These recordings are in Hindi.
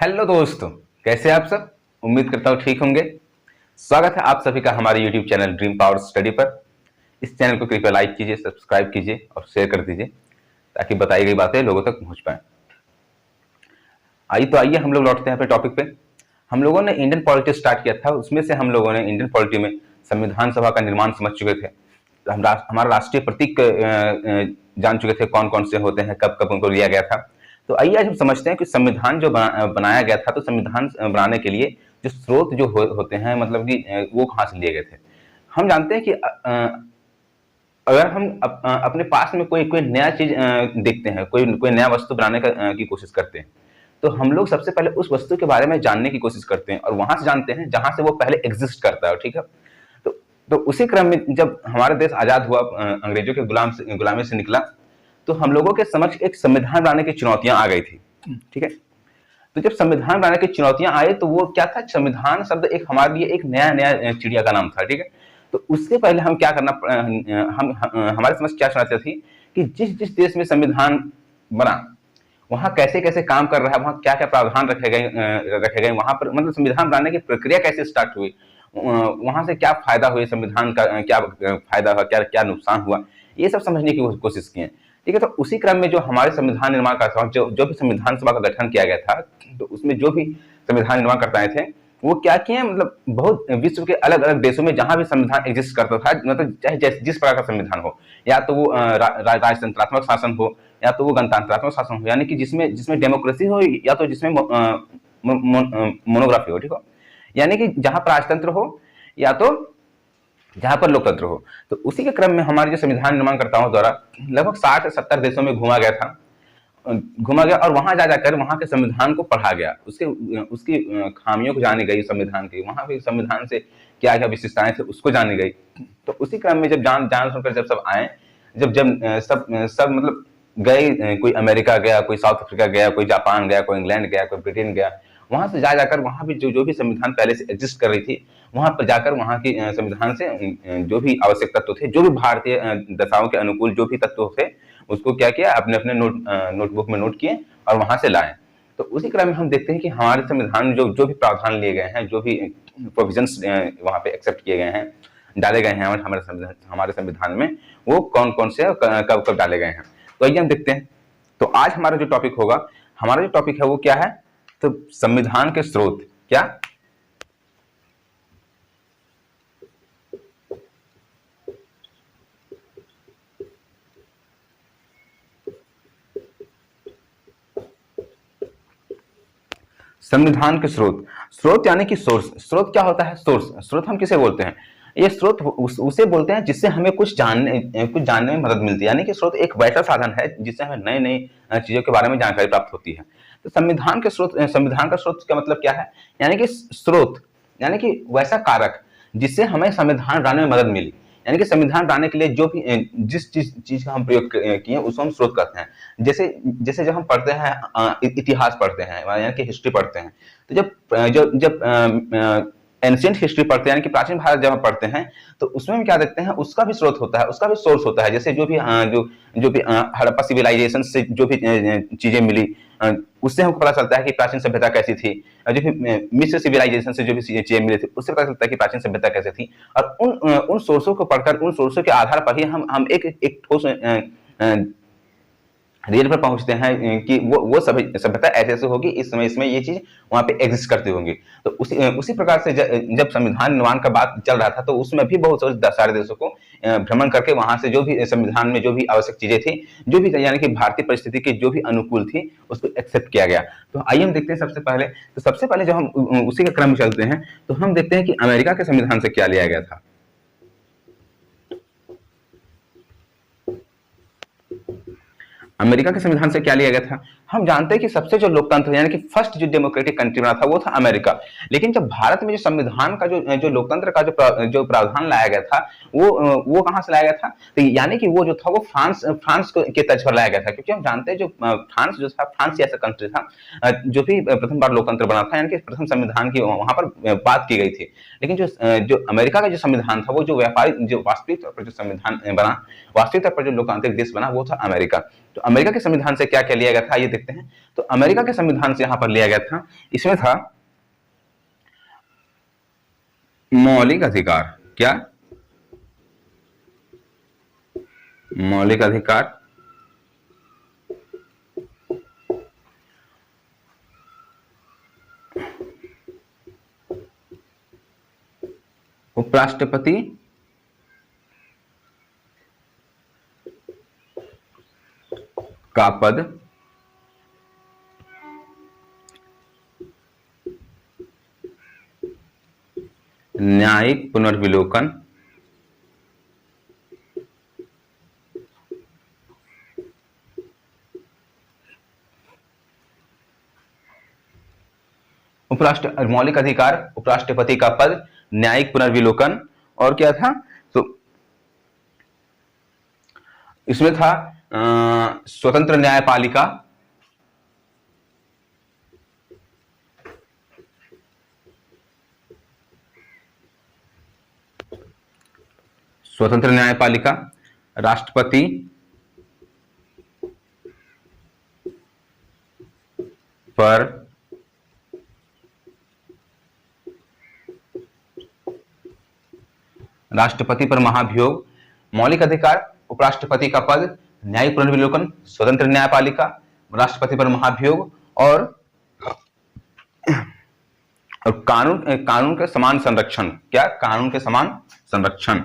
हेलो दोस्तों, कैसे हैं आप सब। उम्मीद करता हूँ ठीक होंगे। स्वागत है आप सभी का हमारे YouTube channel dream power study पर। इस चैनल को कृपया लाइक कीजिए, सब्सक्राइब कीजिए और शेयर कर दीजिए ताकि बताई गई बातें लोगों तक पहुंच पाए। आइए हम लोग लौटते हैं अपने टॉपिक पे। हम लोगों ने इंडियन पॉलिटी स्टार्ट किया था, उसमें से हम लोगों ने इंडियन पॉलिटी में संविधान सभा का निर्माण समझ चुके थे। हमारा राष्ट्रीय प्रतीक जान चुके थे, कौन कौन से होते हैं, कब कब उनको लिया गया था। तो आइए आज हम समझते हैं कि संविधान जो बनाया गया था, तो संविधान बनाने के लिए जो स्रोत जो होते हैं, मतलब कि वो कहाँ से लिए गए थे। हम जानते हैं कि अगर हम अपने पास में कोई कोई नया चीज देखते हैं, कोई कोई नया वस्तु बनाने की कोशिश करते हैं, तो हम लोग सबसे पहले उस वस्तु के बारे में जानने की कोशिश करते हैं और वहां से जानते हैं जहां से वो पहले एग्जिस्ट करता है। ठीक है। तो तो उसी क्रम में जब हमारा देश आजाद हुआ, अंग्रेजों के गुलामी से निकला, तो हम लोगों के समक्ष एक संविधान बनाने की चुनौतियां आ गई थी। ठीक है। तो जब संविधान बनाने की चुनौतियां आई तो वो क्या था, संविधान शब्द एक हमारे लिए एक नया नया चिड़िया का नाम था। ठीक है। तो उससे पहले हम क्या करना, हमारे समझ क्या चुनौतियां थी कि जिस जिस देश में संविधान बना वहां कैसे कैसे काम कर रहा है, वहां क्या क्या प्रावधान रखे गए, वहां पर मतलब संविधान बनाने की प्रक्रिया कैसे स्टार्ट हुई, वहां से क्या फायदा हुआ, संविधान का क्या फायदा हुआ, क्या क्या नुकसान हुआ, ये सब समझने की कोशिश की है। ठीक है। तो उसी क्रम में जो हमारे संविधान निर्माण का जो भी संविधान सभा का गठन किया गया था, तो उसमें जो भी संविधान निर्माण करता थे वो क्या किए, मतलब बहुत विश्व के अलग अलग देशों में जहां भी संविधान एग्जिस्ट करता था, मतलब चाहे जिस प्रकार का संविधान हो, या तो वो राजतंत्रात्मक शासन हो या तो वो गणतंत्रात्मक शासन हो, यानी कि जिसमें जिसमें डेमोक्रेसी हो या तो जिसमें मोनोग्राफी हो। ठीक हो, यानी कि जहां पर राजतंत्र हो या तो जहां पर लोकतंत्र हो। तो उसी के क्रम में हमारे जो संविधान निर्माणकर्ताओं द्वारा लगभग 60 से 70 देशों में घूमा गया और वहां जा जाकर वहां के संविधान को पढ़ा गया, उसके उसकी खामियों को जानी गई, संविधान की वहां पे संविधान से क्या क्या विशेषताएं थे उसको जानी गई। तो उसी क्रम में जब जान जान सुनकर जब सब आए, जब जब सब सब मतलब गए, कोई अमेरिका गया, कोई साउथ अफ्रीका गया, कोई जापान गया, कोई इंग्लैंड गया, कोई ब्रिटेन गया, वहां से जा जाकर वहां भी जो भी संविधान पहले से एग्जिस्ट कर रही थी, वहां पर जाकर वहां की संविधान से जो भी आवश्यक तत्व थे, जो भी भारतीय दशाओं के अनुकूल जो भी तत्व थे, उसको क्या किया, अपने अपने नोटबुक में नोट किए और वहां से लाए। तो उसी क्रम में हम देखते हैं कि हमारे संविधान में जो भी प्रावधान लिए गए हैं, जो भी प्रोविजंस वहां पे एक्सेप्ट किए गए हैं, डाले गए हैं हमारे संविधान में, वो कौन कौन से कब कब डाले गए हैं, तो आइए हम देखते हैं। तो आज हमारा जो टॉपिक होगा, हमारा जो टॉपिक है वो क्या है, तो संविधान के स्रोत। क्या संविधान के स्रोत, स्रोत यानी कि सोर्स। स्रोत क्या होता है, सोर्स। स्रोत हम किसे बोलते हैं, ये स्रोत उसे बोलते हैं जिससे हमें कुछ जानने में मदद मिलती है, यानी कि स्रोत एक वैसा साधन है जिससे हमें नई नई चीजों के बारे में जानकारी प्राप्त होती है। तो संविधान के स्रोत, संविधान का स्रोत का मतलब क्या है, यानी कि स्रोत यानी कि वैसा कारक जिससे हमें संविधान बनाने में मदद मिली, यानी कि संविधान बनाने के लिए जो भी जिस चीज का हम प्रयोग किए उसको हम स्रोत कहते हैं। जैसे जैसे जब हम पढ़ते हैं, इतिहास पढ़ते हैं, यानी कि हिस्ट्री पढ़ते हैं, तो जब एंशियंट हिस्ट्री पढ़ते हैं, यानी कि प्राचीन भारत जब हम पढ़ते हैं, तो उसमें हम क्या देखते हैं, उसका भी स्रोत होता है, उसका भी सोर्स होता है। जैसे जो भी हड़प्पा सिविलाइजेशन से जो भी चीजें मिली, उससे हमको पता चलता है कि प्राचीन सभ्यता कैसी थी। जो भी मिस्र सिविलाइजेशन से जो भी चीजें मिली थी, उससे पता चलता है कि प्राचीन सभ्यता कैसे थी। और उन सोर्सों को पढ़कर, उन सोर्सों के आधार पर ही हम एक ठोस रियल पर पहुंचते हैं कि वो सभ्यता ऐसे ऐसे होगी, इस समय इसमें ये चीज वहां पे एग्जिस्ट करती होंगी। तो उसी प्रकार से जब संविधान निर्माण का बात चल रहा था, तो उसमें भी बहुत सारे देशों को भ्रमण करके वहां से जो भी संविधान में जो भी आवश्यक चीजें थी, जो भी यानी कि भारतीय परिस्थिति की जो भी अनुकूल थी, उसको एक्सेप्ट किया गया। तो आइए हम देखते हैं सबसे पहले जब हम उसी के क्रम में चलते हैं, तो हम देखते हैं कि अमेरिका के संविधान से क्या लिया गया था। अमेरिका के संविधान से क्या लिया गया था, हम जानते हैं कि सबसे जो लोकतंत्र यानी कि फर्स्ट जो डेमोक्रेटिक कंट्री बना था वो था अमेरिका। लेकिन जब भारत में जो संविधान का जो लोकतंत्र का जो प्रावधान लाया गया था, वो कहां से लाया गया था, तो यानी कि वो जो था वो फ्रांस के तर्ज पर लाया गया था। क्योंकि हम जानते हैं जो फ्रांस जो था, फ्रांस ऐसा कंट्री था जो भी प्रथम बार लोकतंत्र बना था, यानी कि प्रथम संविधान की वहां पर बात की गई थी। लेकिन जो अमेरिका का जो संविधान था, वो जो वास्तविक तौर पर जो संविधान बना, वास्तविक तौर पर जो लोकतांत्रिक देश बना, वो था अमेरिका। तो अमेरिका के संविधान से क्या क्या लिया गया था ये देखते हैं। तो अमेरिका के संविधान से यहां पर लिया गया था, इसमें था मौलिक अधिकार। क्या? मौलिक अधिकार। उपराष्ट्रपति का पद न्यायिक पुनर्विलोकन मौलिक अधिकार, उपराष्ट्रपति का पद, न्यायिक पुनर्विलोकन, और क्या था? तो इसमें था स्वतंत्र न्यायपालिका, स्वतंत्र न्यायपालिका, राष्ट्रपति पर महाभियोग, मौलिक अधिकार, उपराष्ट्रपति का पद, न्यायिक पुनर्विलोकन, स्वतंत्र न्यायपालिका, राष्ट्रपति पर महाभियोग, और कानून के समान संरक्षण। क्या? कानून के समान संरक्षण।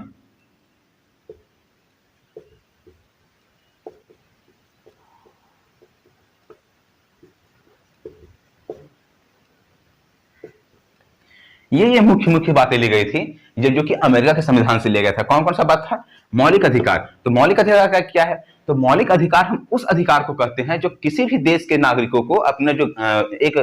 ये मुख्य बातें ली गई थी जो कि अमेरिका के संविधान से लिया गया था। कौन कौन सा बात था? मौलिक अधिकार। तो मौलिक अधिकार का क्या है? तो मौलिक अधिकार हम उस अधिकार को कहते हैं जो किसी भी देश के नागरिकों को अपने जो एक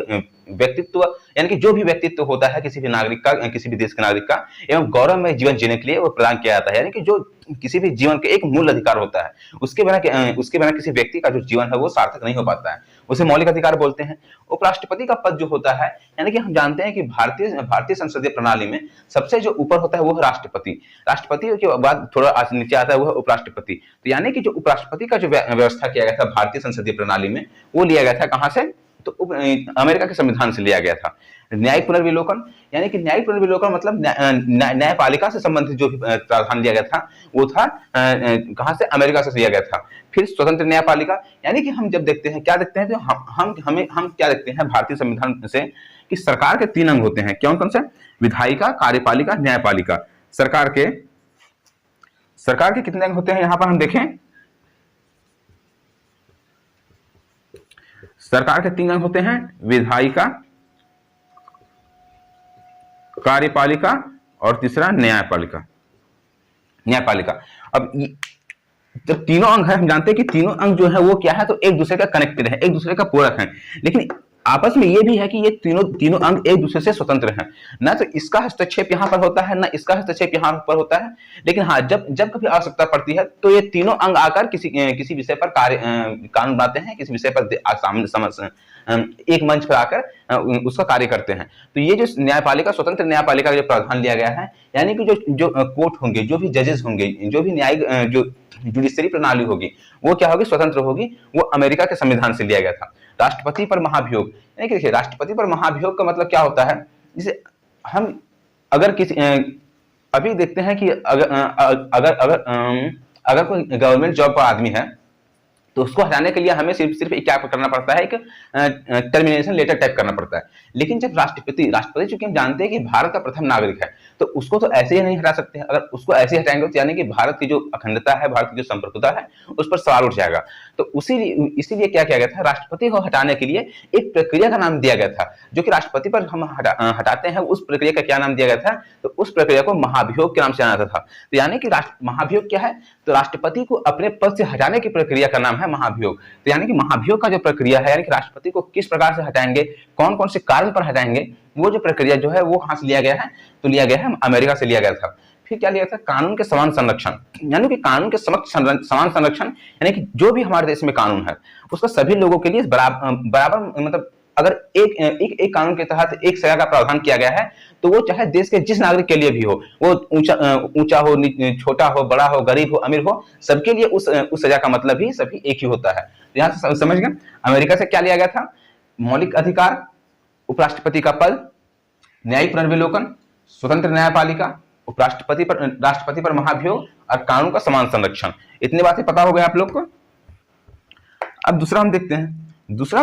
व्यक्तित्व, यानी कि जो भी व्यक्तित्व होता है किसी भी नागरिक का, किसी भी देश के नागरिक का, एवं गौरवमय जीवन जीने के लिए वो प्रदान किया जाता है। यानी कि जो किसी भी जीवन के एक मूल अधिकार होता है, उसके बिना किसी व्यक्ति का जो जीवन है वो सार्थक नहीं हो पाता है, उसे मौलिक अधिकार बोलते हैं। उपराष्ट्रपति का पद जो होता है, यानी कि हम जानते हैं कि भारतीय संसदीय प्रणाली में सबसे जो ऊपर होता है वो है राष्ट्रपति। राष्ट्रपति के बाद थोड़ा नीचे आता है वो है उपराष्ट्रपति। तो यानी कि जो उपराष्ट्रपति का जो व्यवस्था किया गया था भारतीय संसदीय प्रणाली में, वो लिया गया था कहां से? तो अमेरिका के संविधान से लिया गया था। न्यायिक पुनर्विलोकन, यानी कि न्यायिक पुनर्विलोकन मतलब न्यायपालिका से संबंधित जो भी प्रावधान लिया गया था वो था कहां से? अमेरिका से लिया गया था। फिर स्वतंत्र न्यायपालिका, यानी कि हम जब देखते हैं, क्या देखते हैं? तो हम क्या देखते हैं भारतीय संविधान से कि सरकार के 3 अंग होते हैं। कौन कौन से? विधायिका, कार्यपालिका, न्यायपालिका। सरकार के कितने अंग होते हैं? यहां पर हम देखें, सरकार के 3 अंग होते हैं, विधायिका, कार्यपालिका और तीसरा न्यायपालिका। अब जब तीनों अंग है, हम जानते हैं कि तीनों अंग जो है वो क्या है? तो एक दूसरे का कनेक्टेड है, एक दूसरे का पूरक है, लेकिन आपस में ये भी है कि ये तीनों अंग एक दूसरे से स्वतंत्र हैं। ना तो इसका हस्तक्षेप यहाँ पर होता है, ना इसका हस्तक्षेप यहाँ पर होता है। लेकिन हाँ, जब कभी आवश्यकता पड़ती है तो ये तीनों अंग आकर किसी विषय पर कानून बनाते हैं, किसी विषय पर एक मंच पर आकर उसका कार्य करते हैं। तो ये जो न्यायपालिका, स्वतंत्र न्यायपालिका का जो प्रावधान लिया गया है, यानी कि जो कोर्ट होंगे, जो भी जजेस होंगे, जो भी न्यायिक जो जुडिशरी प्रणाली होगी, वो क्या होगी? स्वतंत्र होगी। वो अमेरिका के संविधान से लिया गया था। राष्ट्रपति पर महाभियोग, यानी कि देखिए, राष्ट्रपति पर महाभियोग का मतलब क्या होता है? जैसे हम अगर किसी अभी देखते हैं कि अगर कोई गवर्नमेंट जॉब का आदमी है तो उसको हटाने के लिए हमें सिर्फ क्या करना पड़ता है? एक टर्मिनेशन लेटर टाइप करना पड़ता है। लेकिन जब राष्ट्रपति चूंकि हम जानते हैं कि भारत का प्रथम नागरिक है, तो उसको तो ऐसे ही नहीं हटा सकते हैं। अगर उसको ऐसे हटाएंगे तो यानी कि भारत की जो अखंडता है, भारत की जो संप्रभुता है, उस पर सवाल उठ जाएगा। तो इसीलिए क्या किया गया था? राष्ट्रपति को हटाने के लिए एक प्रक्रिया का नाम दिया गया था, जो कि राष्ट्रपति पर हम हटाते हैं। उस प्रक्रिया का क्या नाम दिया गया था? तो उस प्रक्रिया को महाभियोग के नाम से जाना जाता था। तो यानी कि महाभियोग क्या है? तो राष्ट्रपति को अपने पद से हटाने की प्रक्रिया का नाम है महाभियोग। तो यानी कि महाभियोग का जो प्रक्रिया है, यानी कि राष्ट्रपति को किस प्रकार से हटाएंगे, कौन कौन से कारण पर हटाएंगे, वो जो प्रक्रिया जो है वो कहां से लिया गया है? तो लिया गया है अमेरिका से लिया गया था। फिर क्या लिया था? कानून के समान संरक्षण, यानी कि कानून के समान संरक्षण, यानी कि जो भी हमारे देश में कानून है उसका सभी लोगों के लिए बराबर मतलब अगर एक कानून के तहत एक सजा का प्रावधान किया गया है तो वो चाहे देश के जिस नागरिक के लिए भी हो, वो ऊंचा हो, छोटा हो, बड़ा हो, गरीब हो, अमीर हो, सबके लिए उस सजा का मतलब ही सभी एक ही होता है। तो यहाँ से समझ गए अमेरिका से क्या लिया गया था? मौलिक अधिकार, उपराष्ट्रपति का पद, न्यायिक पुनर्विलोकन, स्वतंत्र न्यायपालिका, राष्ट्रपति पर महाभियोग और कानून का समान संरक्षण। इतनी बातें पता हो गए आप लोग को। अब दूसरा हम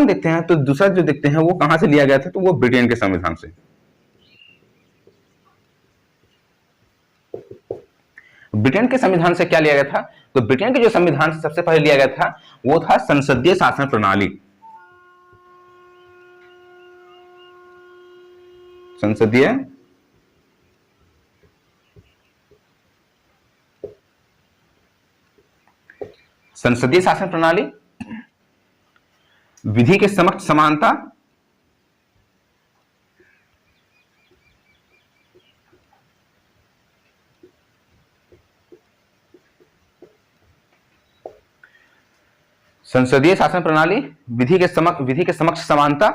देखते हैं तो दूसरा जो देखते हैं वो कहां से लिया गया था, तो वो ब्रिटेन के संविधान से। ब्रिटेन के संविधान से क्या लिया गया था? तो ब्रिटेन के जो संविधान से सबसे पहले लिया गया था वो था संसदीय शासन प्रणाली। संसदीय शासन प्रणाली, विधि के समक्ष समानता, संसदीय शासन प्रणाली, विधि के समक्ष समानता,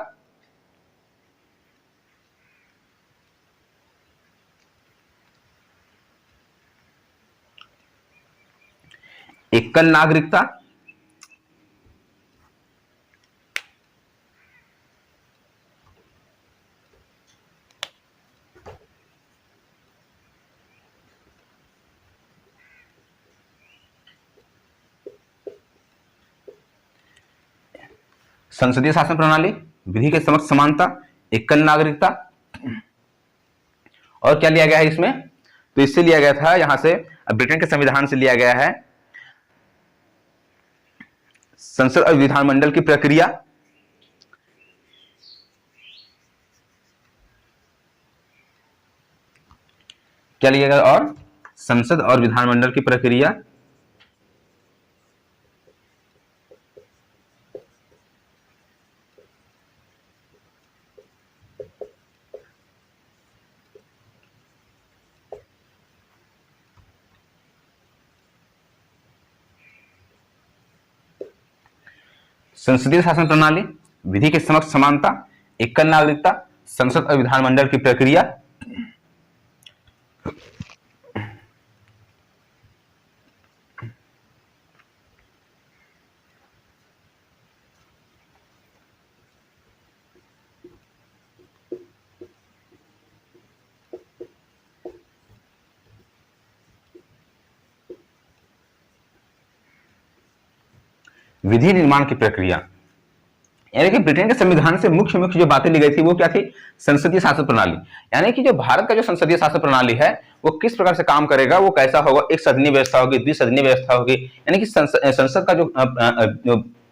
एकल नागरिकता, संसदीय शासन प्रणाली, विधि के समक्ष समानता, एकल नागरिकता। और क्या लिया गया है इसमें? तो इससे लिया गया था, यहां से ब्रिटेन के संविधान से लिया गया है संसद और विधानमंडल की प्रक्रिया, क्या लिया गया? और संसद और विधानमंडल की प्रक्रिया, संसदीय शासन प्रणाली, विधि के समक्ष समानता, एकल नागरिकता, संसद और विधानमंडल की प्रक्रिया। विधि निर्माण की प्रक्रिया, यानी कि ब्रिटेन के संविधान से मुख्य जो बातें ली गई थी वो क्या थी? संसदीय शासन प्रणाली, यानी कि जो भारत का जो संसदीय शासन प्रणाली है वो किस प्रकार से काम करेगा, वो कैसा होगा। एक सदनीय व्यवस्था होगी, द्विसदनीय व्यवस्था होगी, यानी कि संसद का जो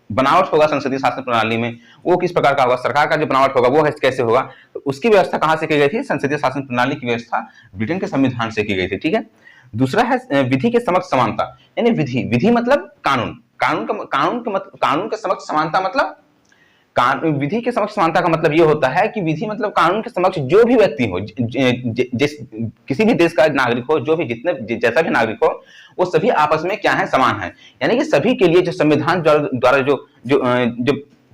बनावट होगा संसदीय शासन प्रणाली में वो किस प्रकार का होगा, सरकार का जो बनावट होगा वो कैसे होगा। तो उसकी व्यवस्था कहां से की गई थी? संसदीय शासन प्रणाली की व्यवस्था ब्रिटेन के संविधान से की गई थी। ठीक है। दूसरा है विधि के समक्ष समानता, यानी विधि मतलब कानून, कानून के समक्ष समानता मतलब विधि के समक्ष समानता का मतलब यह होता है कि विधि मतलब कानून के समक्ष जो भी व्यक्ति हो, किसी भी देश का नागरिक हो, जो भी जैसा भी नागरिक हो, वो सभी आपस में क्या है? समान है। यानी कि सभी के लिए जो संविधान द्वारा जो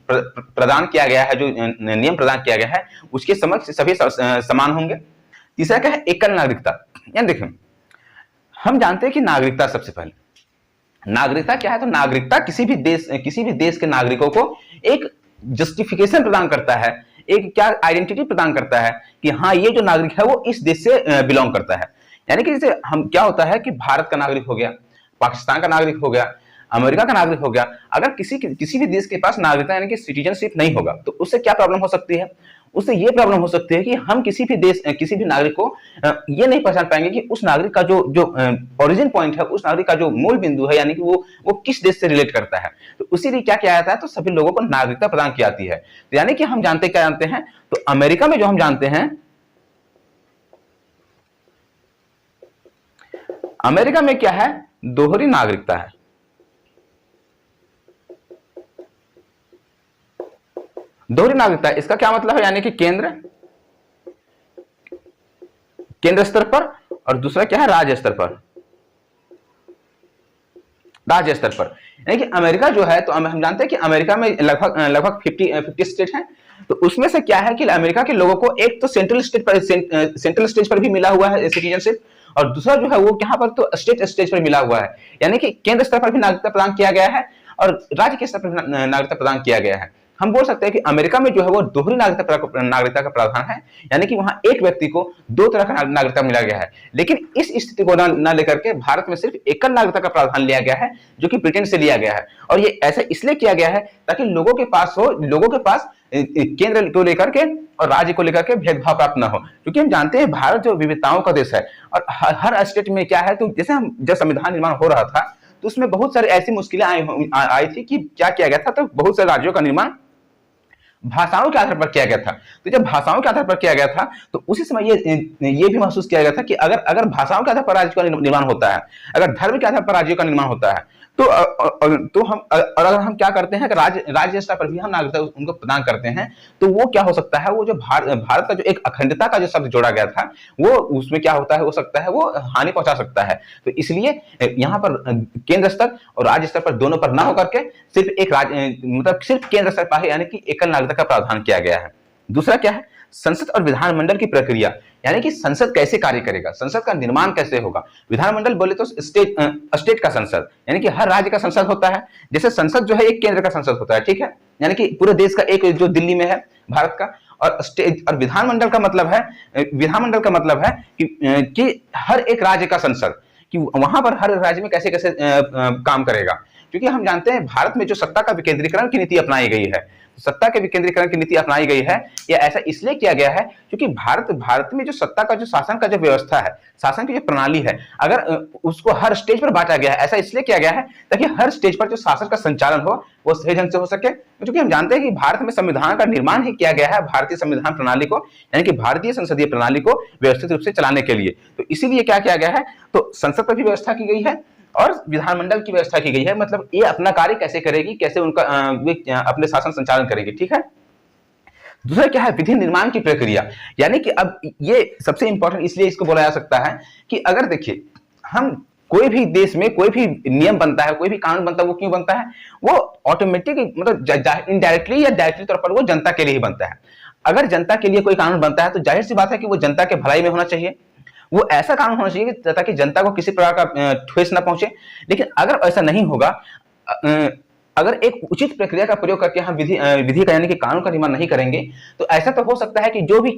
प्रदान किया गया है, जो नियम प्रदान किया गया है, उसके समक्ष सभी समान होंगे। तीसरा क्या है? एकल नागरिकता। यानी देखिए, हम जानते हैं कि नागरिकता, सबसे पहले नागरिकता क्या है? तो नागरिकता किसी भी देश के नागरिकों को एक जस्टिफिकेशन प्रदान करता है, एक क्या आइडेंटिटी प्रदान करता है कि हाँ, ये जो नागरिक है वो इस देश से बिलोंग करता है। यानी कि जैसे हम क्या होता है कि भारत का नागरिक हो गया, पाकिस्तान का नागरिक हो गया, अमेरिका का नागरिक हो गया, अगर किसी भी देश के पास नागरिकता यानी कि सिटीजनशिप नहीं होगा तो उससे क्या प्रॉब्लम हो सकती है? उससे ये प्रॉब्लम हो सकती है कि हम किसी भी नागरिक को ये नहीं पहचान पाएंगे कि उस नागरिक का जो ओरिजिन पॉइंट है, उस नागरिक का जो मूल बिंदु है, यानी कि वो किस देश से रिलेट करता है। तो उसी लिए क्या किया जाता है? तो सभी लोगों को नागरिकता प्रदान की जाती है। तो यानी कि हम क्या जानते हैं? तो अमेरिका में जो हम जानते हैं, अमेरिका में क्या है? दोहरी नागरिकता है। दोहरी नागरिकता, इसका क्या मतलब है? यानी कि केंद्र स्तर पर, और दूसरा क्या है? राज्य स्तर पर। राज्य स्तर पर यानी कि अमेरिका जो है, तो हम जानते हैं कि अमेरिका में लगभग 50 स्टेट हैं, तो उसमें से क्या है कि अमेरिका के लोगों को एक तो सेंट्रल स्टेज पर भी मिला हुआ है सिटीजनशिप, और दूसरा जो है वो यहाँ पर तो स्टेट स्टेज पर मिला हुआ है, यानी कि केंद्र स्तर पर भी नागरिकता प्रदान किया गया है और राज्य के स्तर पर भी नागरिकता प्रदान किया गया है। हम बोल सकते हैं कि अमेरिका में जो है वो दोहरी नागरिकता का प्रावधान है, यानी कि वहां एक व्यक्ति को दो तरह का नागरिकता मिला गया है। लेकिन इस स्थिति को न लेकर के भारत में सिर्फ एकल नागरिकता का प्रावधान लिया गया है, जो कि ब्रिटेन से लिया गया है। और ये ऐसा इसलिए किया गया है ताकि लोगों के पास केंद्र को लेकर के और राज्य को लेकर के भेदभाव प्राप्त न हो, क्योंकि हम जानते हैं भारत जो विविधताओं का देश है और हर स्टेट में क्या है, तो जैसे हम जब संविधान निर्माण हो रहा था तो उसमें बहुत सारी ऐसी मुश्किलें आई थी कि क्या किया गया था, तो बहुत सारे राज्यों का निर्माण भाषाओं के आधार पर किया गया था। तो जब भाषाओं के आधार पर किया गया था तो उसी समय ये भी महसूस किया गया था कि अगर भाषाओं के आधार पर राज्य का निर्माण होता है, अगर धर्म के आधार पर राज्यों का निर्माण होता है, तो हम अगर हम क्या करते हैं कि राज्य स्तर पर भी हम नागरिकता उनको प्रदान करते हैं, तो वो क्या हो सकता है, वो जो भारत का जो एक अखंडता का जो शब्द जोड़ा गया था, वो उसमें क्या होता है, हो सकता है वो हानि पहुंचा सकता है। तो इसलिए यहाँ पर केंद्र स्तर और राज्य स्तर पर दोनों पर ना होकर के सिर्फ एक मतलब सिर्फ केंद्र स्तर पर यानी कि एकल नागरिकता का प्रावधान किया गया है। दूसरा क्या है, संसद और विधानमंडल की प्रक्रिया, यानी कि संसद कैसे कार्य करेगा, संसद का निर्माण कैसे होगा। विधानमंडल बोले तो स्टेट का संसद, यानी कि हर राज्य का संसद होता है। जैसे संसद जो है एक केंद्र का संसद होता है, ठीक है, यानी कि पूरे देश का एक जो दिल्ली में है भारत का, और स्टेट और विधानमंडल का मतलब है कि हर एक राज्य का संसद, कि वहां पर हर राज्य में कैसे कैसे काम करेगा। क्योंकि हम जानते हैं भारत में जो सत्ता का विकेंद्रीकरण की नीति अपनाई गई है, सत्ता के विकेंद्रीकरण की नीति अपनाई गई है, यह ऐसा इसलिए किया गया है क्योंकि भारत में जो सत्ता का जो शासन का जो व्यवस्था है, शासन की जो प्रणाली है, अगर उसको हर स्टेज पर बांटा गया है, ऐसा इसलिए किया गया है ताकि हर स्टेज पर जो शासन का संचालन हो वो सही ढंग से हो सके। क्योंकि हम जानते हैं कि भारत में संविधान का निर्माण ही किया गया है भारतीय संविधान प्रणाली को, यानी कि भारतीय संसदीय प्रणाली को व्यवस्थित रूप से चलाने के लिए। तो इसीलिए क्या किया गया है, तो संसद पर भी व्यवस्था की गई है और विधानमंडल की व्यवस्था की गई है, मतलब ये अपना कार्य कैसे करेगी, कैसे उनका अपने शासन संचालन करेगी, ठीक है। दूसरा क्या है, विधि निर्माण की प्रक्रिया, यानी कि अब ये सबसे इंपॉर्टेंट इसलिए इसको बोला जा सकता है कि अगर देखिए हम कोई भी देश में कोई भी नियम बनता है, कोई भी कानून बनता है, वो क्यों बनता है, वो ऑटोमेटिक मतलब इनडायरेक्टली या डायरेक्टली तौर पर वो जनता के लिए ही बनता है। अगर जनता के लिए कोई कानून बनता है तो जाहिर सी बात है कि वो जनता के भलाई में होना चाहिए, वो ऐसा कानून होना चाहिए ताकि जनता को किसी प्रकार का ठेस ना पहुंचे। लेकिन अगर ऐसा नहीं होगा, अगर एक उचित प्रक्रिया का प्रयोग करके हम विधि का यानी कि कानून का निर्माण नहीं करेंगे, तो ऐसा तो हो सकता है कि जो भी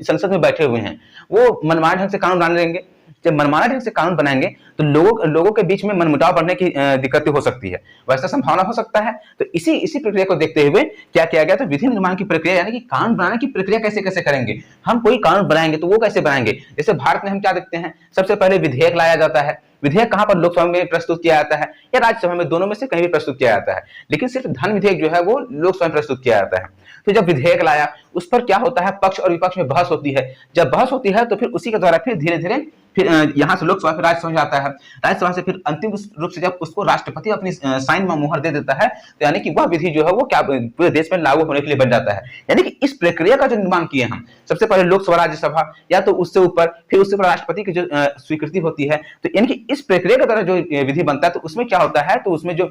संसद में बैठे हुए हैं वो मनमाने ढंग से कानून बना लेंगे। जब मनमाने ढंग से कानून बनाएंगे तो लोगों के बीच में मनमुटाव बढ़ने की दिक्कतें हो सकती है, वैसा संभावना हो सकता है। तो इसी प्रक्रिया को देखते हुए क्या किया गया, तो विधि निर्माण की प्रक्रिया यानी कि कानून बनाने की प्रक्रिया कैसे कैसे करेंगे, हम कोई कानून बनाएंगे तो वो कैसे बनाएंगे। जैसे भारत में हम क्या देखते हैं, सबसे पहले विधेयक लाया जाता है। विधेयक कहां पर, लोकसभा में प्रस्तुत किया जाता है या राज्यसभा में, दोनों में से कहीं भी प्रस्तुत किया जाता है। लेकिन सिर्फ धन विधेयक जो है वो लोकसभा में प्रस्तुत किया जाता है। तो जब विधेयक लाया उस पर क्या होता है, पक्ष और विपक्ष में बहस होती है। जब बहस होती है तो फिर उसी के द्वारा फिर धीरे धीरे फिर यहां से लोकसभा फिर राज्यसभा जाता है, राज्यसभा से फिर अंतिम रूप से जब उसको राष्ट्रपति अपनी साइन मोहर दे देता है, तो यानी कि वह विधि जो है वो क्या पूरे देश में लागू होने के लिए बन जाता है। यानी कि इस प्रक्रिया का जो निर्माण किए हम, सबसे पहले लोकसभा राज्यसभा या तो उससे ऊपर, फिर उससे ऊपर राष्ट्रपति की जो स्वीकृति होती है। तो यानी कि इस प्रक्रिया के द्वारा जो विधि बनता है, तो उसमें क्या होता है, तो उसमें जो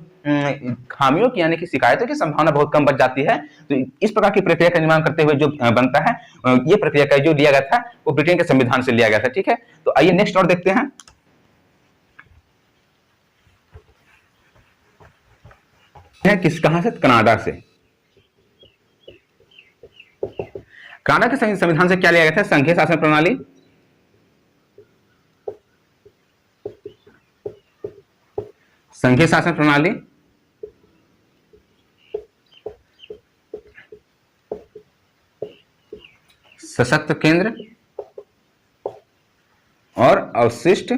खामियों की यानी कि शिकायतों की संभावना बहुत कम बच जाती है। तो इस प्रकार की प्रक्रिया का निर्माण करते हुए जो बनता है, ये प्रक्रिया का जो लिया गया था वो ब्रिटेन के संविधान से लिया गया था, ठीक है। तो आइए नेक्स्ट और देखते हैं। कहां से, कनाडा से। कनाडा के संविधान से क्या लिया गया था, संघीय शासन प्रणाली। संघीय शासन प्रणाली, सशक्त केंद्र और अवशिष्ट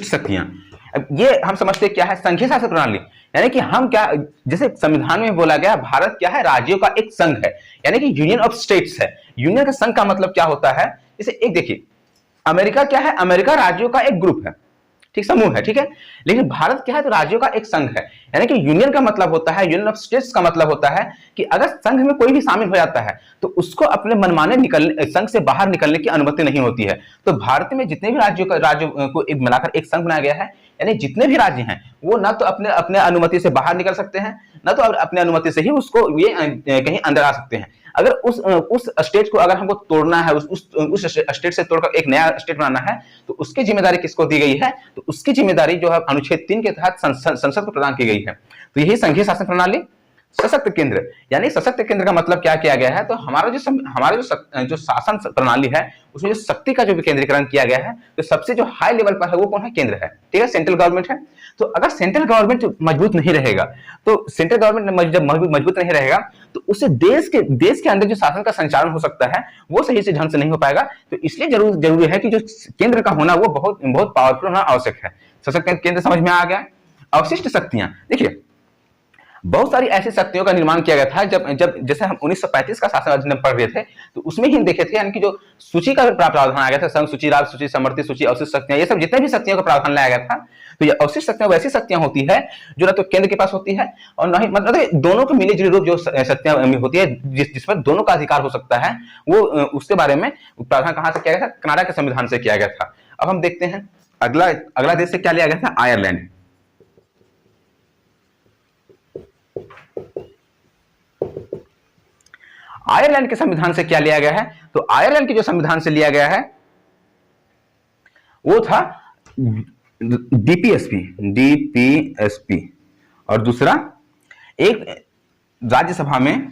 शक्तियां। अब ये हम समझते हैं क्या है संघीय शासन प्रणाली, यानी कि हम क्या, जैसे संविधान में बोला गया भारत क्या है, राज्यों का एक संघ है, यानी कि यूनियन ऑफ स्टेट्स है। यूनियन का संघ का मतलब क्या होता है, जैसे एक देखिए अमेरिका क्या है, अमेरिका राज्यों का एक ग्रुप है, ठीक, समूह है, ठीक है। लेकिन भारत क्या है, तो राज्यों का एक संघ है, यानी कि यूनियन का मतलब होता है, यूनियन ऑफ स्टेट्स का मतलब होता है कि अगर संघ में कोई भी शामिल हो जाता है तो उसको अपने मनमाने निकलने, संघ से बाहर निकलने की अनुमति नहीं होती है। तो भारत में जितने भी राज्यों को एक मिलाकर एक संघ बनाया गया है, यानी जितने भी राज्य हैं वो ना तो अपने अपने अनुमति से बाहर निकल सकते हैं, ना तो अपने अनुमति से ही उसको ये कहीं अंदर आ सकते हैं। अगर उस स्टेट को अगर हमको तोड़ना है, उस स्टेट से तोड़कर एक नया स्टेट बनाना है, तो उसकी जिम्मेदारी किसको दी गई है, तो उसकी जिम्मेदारी जो है अनुच्छेद 3 के तहत संसद को प्रदान की गई है। तो यही संघीय शासन प्रणाली। सशक्त केंद्र, यानी सशक्त केंद्र का मतलब क्या किया गया है, तो हमारा जो शासन प्रणाली है उसमें जो शक्ति का जो विकेंद्रीकरण किया गया है, तो सबसे जो हाई लेवल पर है वो कौन है, केंद्र है, ठीक है, सेंट्रल गवर्नमेंट है। तो अगर सेंट्रल गवर्नमेंट मजबूत नहीं रहेगा, तो सेंट्रल गवर्नमेंट जब मजबूत नहीं रहेगा, तो उससे देश के अंदर जो शासन का संचालन हो सकता है वो सही से ढंग से नहीं हो पाएगा। तो इसलिए जरूरी है कि जो केंद्र का होना वो बहुत बहुत पावरफुल होना आवश्यक है। सशक्त केंद्र समझ में आ गया। अवशिष्ट शक्तियां, देखिए बहुत सारी ऐसी शक्तियों का निर्माण किया गया था। जब जैसे हम 1935 का शासन अधिनियम पढ़ रहे थे, तो उसमें ही देखे थे, यानी कि जो सूची का प्रावधान आया गया था, संघ सूची, राज्य सूची, समवर्ती सूची, अवशिष्ट शक्तियां, ये सब जितने भी शक्तियों का प्रावधान लाया गया था, तो ये अवशिष्ट शक्तियां वैसी शक्तियां होती है जो ना तो केंद्र के पास होती है और ना ही, मतलब दोनों के मिले जुले रूप जो शक्तियां होती है, जिस पर दोनों का अधिकार हो सकता है, वो उसके बारे में प्रावधान कहां से किया गया था, कनाडा के संविधान से किया गया था। अब हम देखते हैं अगला देश से क्या लिया गया था, आयरलैंड। आयरलैंड के संविधान से क्या लिया गया है, तो आयरलैंड के जो संविधान से लिया गया है वो था डीपीएसपी और दूसरा एक राज्यसभा में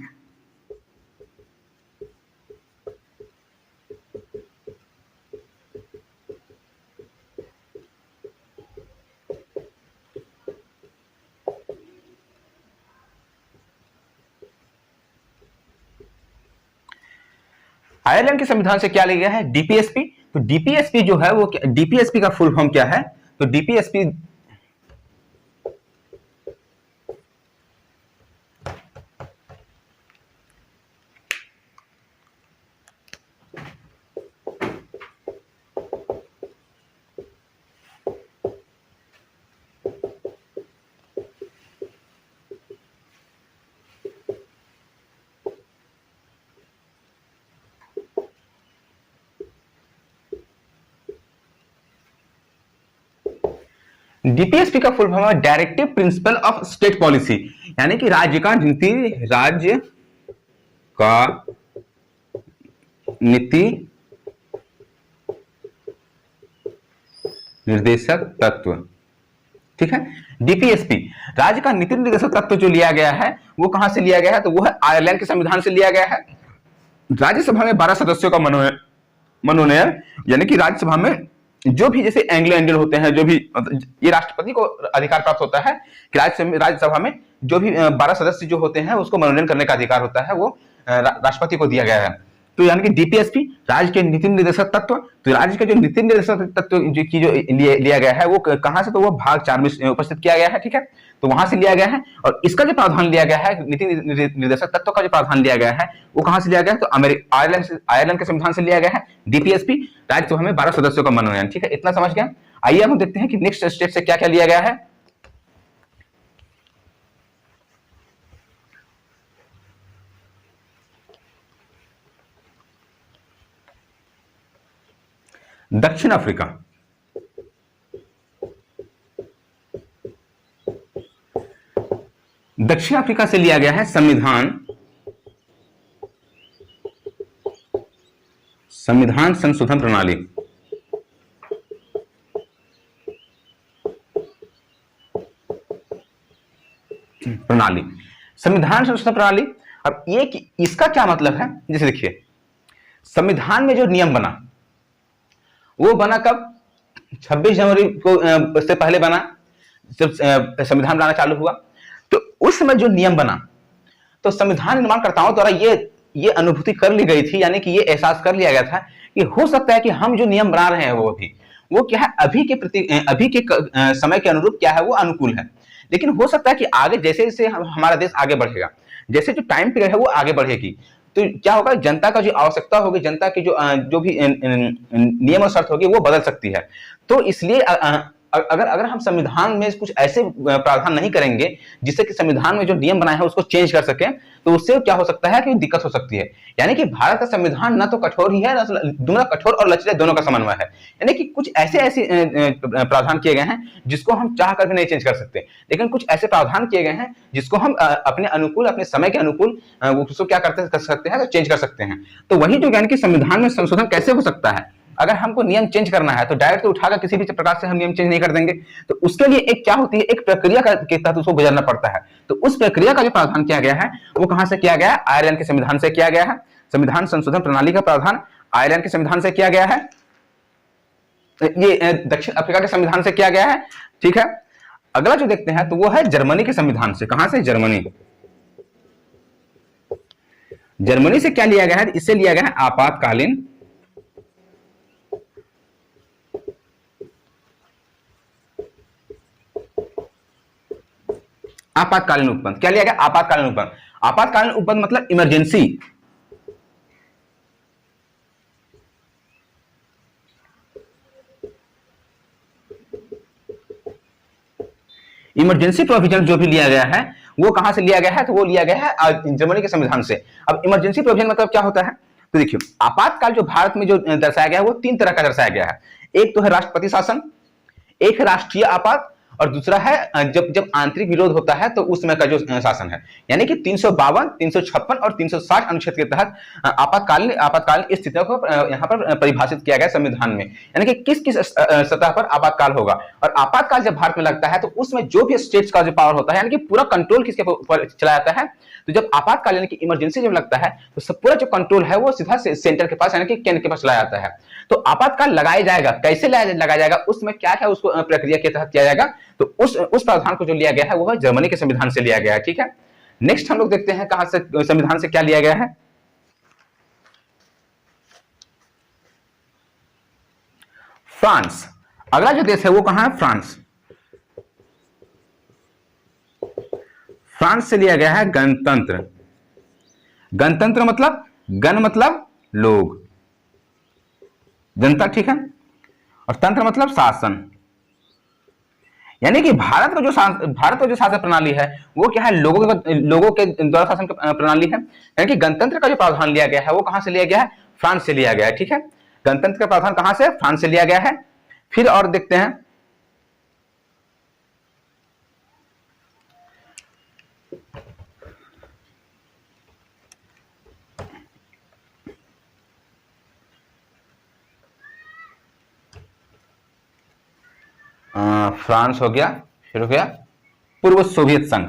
आयरलैंड के संविधान से क्या लिया गया है, डीपीएसपी। तो डीपीएसपी जो है वो, डीपीएसपी का फुल फॉर्म क्या है, तो डीपीएसपी डीपीएसपी का फुल फॉर्म है directive principle of state policy, यानी कि राज्य का नीति निर्देशक तत्व, ठीक है। डीपीएसपी राज्य का नीति निर्देशक तत्व जो लिया गया है वो कहां से लिया गया है, तो वो है आयरलैंड के संविधान से लिया गया है। राज्यसभा में 12 सदस्यों का मनोनयन, यानी कि राज्यसभा में जो भी जैसे एंग्लो इंडियन होते हैं, जो भी, ये राष्ट्रपति को अधिकार प्राप्त होता है कि राज्यसभा में जो भी 12 सदस्य जो होते हैं उसको मनोनयन करने का अधिकार होता है, वो राष्ट्रपति को दिया गया है। तो यानी कि डीपीएसपी राज्य के नीति निर्देशक तत्व, तो राज्य का जो नीति निर्देशक तत्व जो लिया गया है वो कहां से, तो वो भाग 4 में उपस्थित किया गया है, ठीक है, तो वहां से लिया गया है। और इसका जो प्रावधान लिया गया है, नीति निर्देशक तत्व का जो प्रावधान लिया गया है वो कहां से लिया गया है, तो आयरलैंड के संविधान से लिया गया है। डीपीएसपी राज्यसभा में 12 सदस्यों का मनोनयन, ठीक है, इतना समझ गया। आइए हम देखते हैं कि नेक्स्ट स्टेप से क्या क्या लिया गया है। दक्षिण अफ्रीका, दक्षिण अफ्रीका से लिया गया है संविधान संशोधन प्रणाली। संविधान संशोधन प्रणाली। अब ये इसका क्या मतलब है, जैसे देखिए संविधान में जो नियम बना वो बना कब, 26 जनवरी को से पहले बना, जब संविधान बनाना चालू हुआ। तो उस समय जो नियम बना, तो संविधान निर्माणकर्ताओं द्वारा ये अनुभूति कर ली गई थी, यानी कि ये एहसास कर लिया गया था कि हो सकता है कि हम जो नियम बना रहे हैं वो क्या है, अभी के समय के अनुरूप क्या है, वो अनुकूल है। लेकिन हो सकता है कि आगे जैसे जैसे हमारा देश आगे बढ़ेगा, जैसे जो टाइम पीरियड है वो आगे बढ़ेगी, तो क्या होगा, जनता का जो आवश्यकता होगी, जनता की जो भी नियम और शर्त होगी वो बदल सकती है। तो इसलिए अगर अगर हम संविधान में कुछ ऐसे प्रावधान नहीं करेंगे जिससे कि संविधान में जो नियम बनाए हैं उसको चेंज कर सके, तो उससे क्या हो सकता है कि दिक्कत हो सकती है। यानी कि भारत का संविधान ना तो कठोर ही है, ना दोनों कठोर और लचीले दोनों का समन्वय है। यानी कि कुछ ऐसे ऐसे प्रावधान किए गए हैं जिसको हम चाह कर भी नहीं चेंज कर सकते, लेकिन कुछ ऐसे प्रावधान किए गए हैं जिसको हम अपने अनुकूल, अपने समय के अनुकूल उसको क्या कर सकते हैं, तो चेंज कर सकते हैं। तो वही जो यानी कि संविधान में संशोधन कैसे हो सकता है, अगर हमको नियम चेंज करना है तो डायरेक्ट तो उठाकर किसी भी प्रकार से हम नियम चेंज नहीं कर देंगे। तो उसके लिए एक क्या होती है, एक प्रक्रिया के तहत उसको गुजरना पड़ता है। तो उस प्रक्रिया का जो प्रावधान किया गया है वो कहां से किया गया है, आयरलैंड के संविधान से किया गया है। संविधान संशोधन प्रणाली का प्रावधान आयरलैंड के संविधान से किया गया है, ये दक्षिण अफ्रीका के संविधान से किया गया है। ठीक है, अगला जो देखते हैं तो वो है जर्मनी के संविधान से। कहां से, जर्मनी। जर्मनी से क्या लिया गया है, इससे लिया गया है आपातकालीन आपातकालीन उपबंध। क्या लिया गया, आपातकालीन उपबंध। आपातकालीन उपबंध मतलब इमरजेंसी। इमरजेंसी प्रोविजन जो भी लिया गया है वो कहां से लिया गया है, तो वो लिया गया है जर्मनी के संविधान से। अब इमरजेंसी प्रोविजन मतलब क्या होता है, तो देखिए आपातकाल जो भारत में जो दर्शाया गया है वो तीन तरह का दर्शाया गया है। एक तो है राष्ट्रपति शासन, एक है राष्ट्रीय आपात, और दूसरा है जब जब आंतरिक विरोध होता है तो उस समय का जो शासन है। यानी कि 352, 356 और 360 अनुच्छेद के तहत आपातकालीन आपातकालीन स्थितियों को यहाँ पर परिभाषित किया गया संविधान में। यानी कि किस किस सतह पर आपातकाल होगा, और आपातकाल जब भारत में लगता है तो उसमें जो भी स्टेट्स का जो पावर होता है, यानी कि पूरा कंट्रोल किसके ऊपर चला जाता है। तो जब आपातकाल यानी कि इमरजेंसी जब लगता है तो सब पूरा जो कंट्रोल है वो सीधा सेंटर के पास यानी कि केंद्र के पास चला जाता है। तो आपातकाल लगाया जाएगा, कैसे लगाया जाएगा, उसमें क्या क्या उसको प्रक्रिया के तहत किया जाएगा, तो उस प्रावधान को जो लिया गया है वो है जर्मनी के संविधान से लिया गया है। ठीक है, नेक्स्ट हम लोग देखते हैं कहां से संविधान से क्या लिया गया है, फ्रांस। अगला जो देश है वो कहां है, फ्रांस। फ्रांस से लिया गया है गणतंत्र। गणतंत्र मतलब गण मतलब लोग, जनता। ठीक है, और तंत्र मतलब शासन। यानी कि भारत का जो शासन प्रणाली है वो क्या है, लोगों के द्वारा शासन प्रणाली है। यानी कि गणतंत्र का जो प्रावधान लिया गया है वो कहां से लिया गया है, फ्रांस से लिया गया है। ठीक है, गणतंत्र का प्रावधान कहां से, फ्रांस से लिया गया है। फिर और देखते हैं फ्रांस हो गया, फिर हो गया पूर्व सोवियत संघ।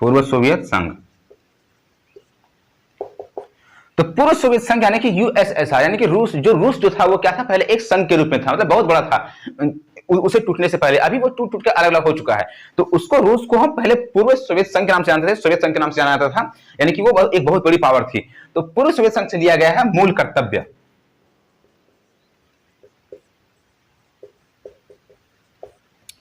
पूर्व सोवियत संघ, तो पूर्व सोवियत संघ यानी कि यूएसएसआर, यानी कि रूस जो था वो क्या था, पहले एक संघ के रूप में था, मतलब बहुत बड़ा था उसे टूटने से पहले। अभी वो टूट टूट के अलग अलग हो चुका है। तो उसको, रूस को हम पहले पूर्व सोवियत संघ के नाम से जानते थे, सोवियत संघ के नाम से जाना जाता था। यानी कि वो एक बहुत बड़ी पावर थी। तो पूर्व सोवियत संघ से लिया गया है मूल कर्तव्य।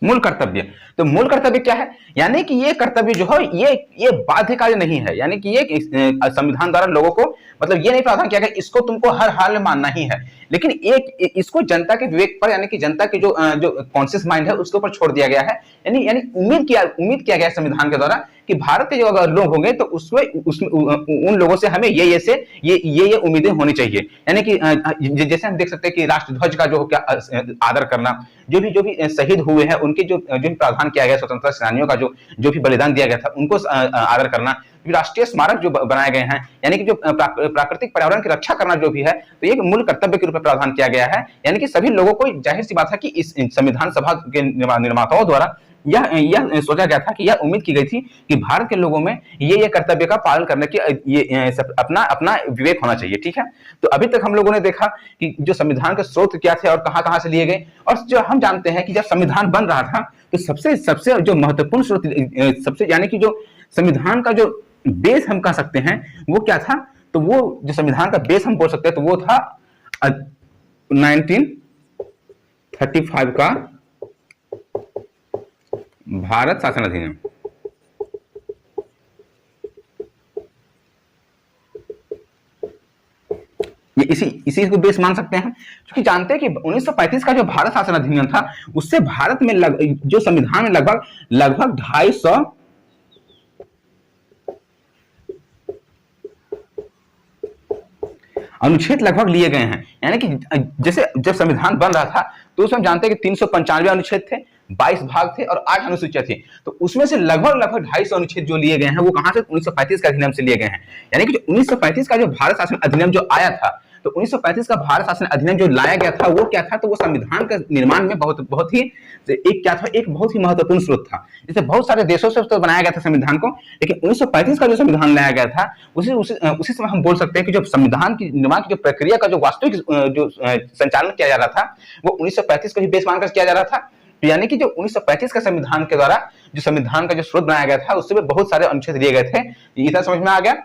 मूल कर्तव्य, तो मूल कर्तव्य क्या है, यानी कि ये कर्तव्य जो है ये बाध्यकारी नहीं है। यानी कि ये संविधान द्वारा लोगों को, मतलब ये नहीं प्रावधान किया गया इसको तुमको हर हाल में मानना ही है, लेकिन एक इसको जनता के विवेक पर, यानी कि जनता की जो कॉन्शियस माइंड है उसके ऊपर छोड़ दिया गया है। यानी यानी उम्मीद किया गया संविधान के द्वारा कि भारत के जो अगर लोग होंगे तो उसमें उन लोगों से हमें ये उम्मीदें होनी चाहिए। यानी कि जैसे हम देख सकते हैं कि राष्ट्रध्वज का जो क्या आदर करना, जो भी शहीद हुए हैं उनके जो प्रावधान किया गया, स्वतंत्रता सेनानियों का जो भी बलिदान दिया गया था उनको आदर करना, राष्ट्रीय स्मारक जो बनाए गए हैं, यानी कि जो प्राकृतिक पर्यावरण की रक्षा करना जो भी है, तो ये मूल कर्तव्य के रूप में प्रावधान किया गया है। यानी कि सभी लोगों को, जाहिर सी बात है कि इस संविधान सभा के निर्माताओं द्वारा यह सोचा गया था कि यह उम्मीद की गई थी कि भारत के लोगों में ये कर्तव्य का पालन करने की ये अपना अपना विवेक होना चाहिए। ठीक है, तो अभी तक हम लोगों ने देखा कि जो संविधान के स्रोत क्या थे और कहां कहां से लिए गए, और जो हम जानते हैं कि जब संविधान बन रहा था तो सबसे सबसे जो महत्वपूर्ण स्रोत, सबसे यानी कि जो संविधान का जो बेस हम कह सकते हैं वो क्या था, तो वो जो संविधान का बेस हम बोल सकते हैं तो वो था 1935 का भारत शासन अधिनियम। ये इसी को बेस मान सकते हैं, क्योंकि जानते हैं कि 1935 का जो भारत शासन अधिनियम था उससे भारत में जो संविधान में लगभग 250 अनुच्छेद लगभग लिए गए हैं। यानी कि जैसे जब संविधान बन रहा था तो उसमें जानते हैं कि 395 अनुच्छेद थे, 22 भाग थे और 8 अनुसूचियां थी। तो उसमें से लगभग 250 अनुच्छेद जो लिए गए हैं वो कहां से, 1935 का अधिनियम से लिए गए हैं। यानी कि जो 1935 का जो भारत शासन अधिनियम जो आया था, तो 1935 का भारत शासन अधिनियम जो लाया गया था वो क्या था, तो वो संविधान के निर्माण में बहुत ही एक बहुत ही महत्वपूर्ण स्रोत था। जैसे बहुत सारे देशों से तो बनाया गया था संविधान को, लेकिन 1935 का जो संविधान लाया गया था उसी समय हम बोल सकते हैं कि जो संविधान की निर्माण की जो प्रक्रिया का जो वास्तविक जो संचालन किया जा रहा था वो 1935 को ही बेस मानकर किया जा रहा था। यानी कि जो 1935 का संविधान के द्वारा जो संविधान का जो स्रोत बनाया गया था उससे बहुत सारे अनुच्छेद दिए गए थे। इतना समझ में आ गया।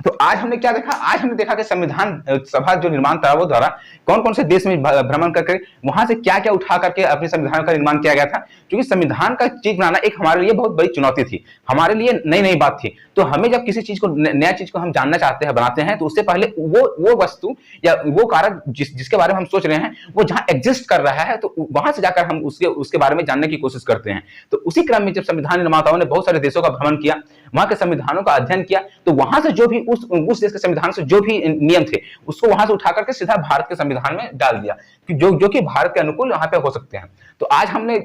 तो आज हमने क्या देखा, आज हमने देखा कि संविधान सभा जो निर्माण था वो द्वारा कौन कौन से देश में भ्रमण करके वहां से क्या क्या उठा करके अपने संविधान का निर्माण किया गया था। क्योंकि संविधान का चीज बनाना एक हमारे लिए बहुत बड़ी चुनौती थी, हमारे लिए नई बात थी। तो हमें जब किसी चीज को, नया चीज को हम जानना चाहते हैं, बनाते हैं, तो उससे पहले वो वस्तु या वो कारक जिसके बारे में हम सोच रहे हैं वो जहां एग्जिस्ट कर रहा है तो वहां से जाकर हम उसके बारे में जानने की कोशिश करते हैं। तो उसी क्रम में जब संविधान निर्माताओं ने बहुत सारे देशों का भ्रमण किया, वहां के संविधानों का अध्ययन किया, तो वहां से जो भी उस देश के संविधान से जो भी नियम थे उसको वहां से उठा करके सीधा भारत के संविधान में डाल दिया कि जो कि भारत के अनुकूल वहां पे हो सकते हैं। तो आज हमने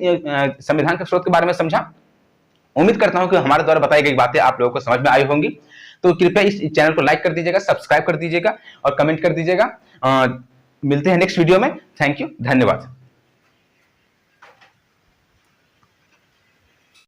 संविधान के स्रोत के बारे में समझा। उम्मीद करता हूं कि हमारे द्वारा बताई गई बातें आप लोगों को समझ में आई होंगी। तो कृपया इस चैनल को लाइक कर दीजिएगा, सब्सक्राइब कर दीजिएगा और कमेंट कर दीजिएगा। मिलते हैं नेक्स्ट वीडियो में। थैंक यू, धन्यवाद।